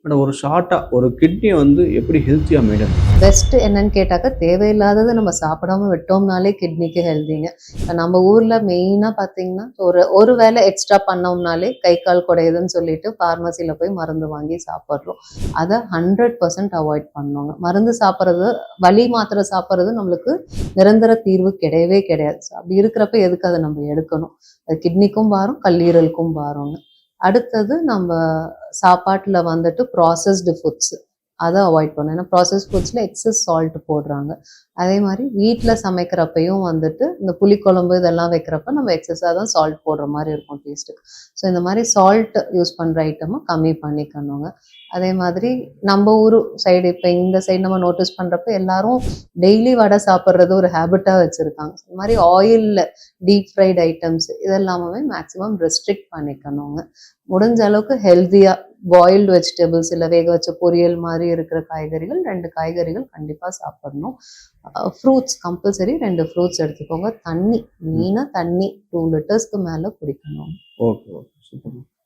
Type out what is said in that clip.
ஆனால் ஒரு ஷார்ட்டாக ஒரு கிட்னியை வந்து எப்படி ஹெல்த்தியாக மெயின்டைன்? பெஸ்ட் என்னன்னு கேட்டாக்கா, தேவையில்லாததை நம்ம சாப்பிடாம விட்டோம்னாலே கிட்னிக்கு ஹெல்திங்க. இப்போ நம்ம ஊர்ல மெயினா பார்த்தீங்கன்னா, ஒரு வேளை எக்ஸ்ட்ரா பண்ணோம்னாலே கை கால் குடையுதுன்னு சொல்லிட்டு ஃபார்மசியில போய் மருந்து வாங்கி சாப்பிட்றோம். அதை 100% அவாய்ட் பண்ணோங்க. மருந்து சாப்பிட்றது, வலி மாத்திரை சாப்பிட்றது நம்மளுக்கு நிரந்தர தீர்வு கிடையவே கிடையாது. அப்படி இருக்கிறப்ப எதுக்கு அதை நம்ம எடுக்கணும்? அது கிட்னிக்கும் பாரம், கல்லீரலுக்கும் பாரங்க. அடுத்தது நம்ம சாப்பாட்டுல வந்துட்டு ப்ராசஸ்டு ஃபுட்ஸ் அதை அவாய்ட் பண்ணணும். ஏன்னா ப்ராசஸ் ஃபுட்ஸில் எக்ஸஸ் சால்ட் போடுறாங்க. அதே மாதிரி வீட்டில் சமைக்கிறப்பையும் வந்துட்டு இந்த புளிக்குழம்பு இதெல்லாம் வைக்கிறப்ப நம்ம எக்ஸஸாக தான் சால்ட் போடுற மாதிரி இருக்கும் டேஸ்ட்டுக்கு. ஸோ இந்த மாதிரி சால்ட் யூஸ் பண்ணுற ஐட்டமும் கம்மி பண்ணிக்கணுங்க. அதே மாதிரி நம்ம ஊர் சைடு, இப்போ இந்த சைடு நம்ம நோட்டீஸ் பண்ணுறப்ப எல்லாரும் டெய்லி வடை சாப்பிட்றது ஒரு ஹேபிட்டாக வச்சுருக்காங்க. இந்த மாதிரி ஆயிலில் டீப் ஃப்ரைட் ஐட்டம்ஸ் இதெல்லாமே மேக்ஸிமம் ரெஸ்ட்ரிக்ட் பண்ணிக்கணுங்க. முடிஞ்ச அளவுக்கு ஹெல்த்தியாக பாயில்டு வெஜிடபிள்ஸ் இல்லை வேக வச்ச பொரியல் மாதிரி இருக்கிற காய்கறிகள் 2 காய்கறிகள் கண்டிப்பாக சாப்பிடணும். ஃப்ரூட்ஸ் கம்பல்சரி 2 ஃப்ரூட்ஸ் எடுத்துக்கோங்க. தண்ணி மெயினாக தண்ணி 2 லிட்டர்ஸ்க்கு மேலே குடிக்கணும். Okay, okay, super.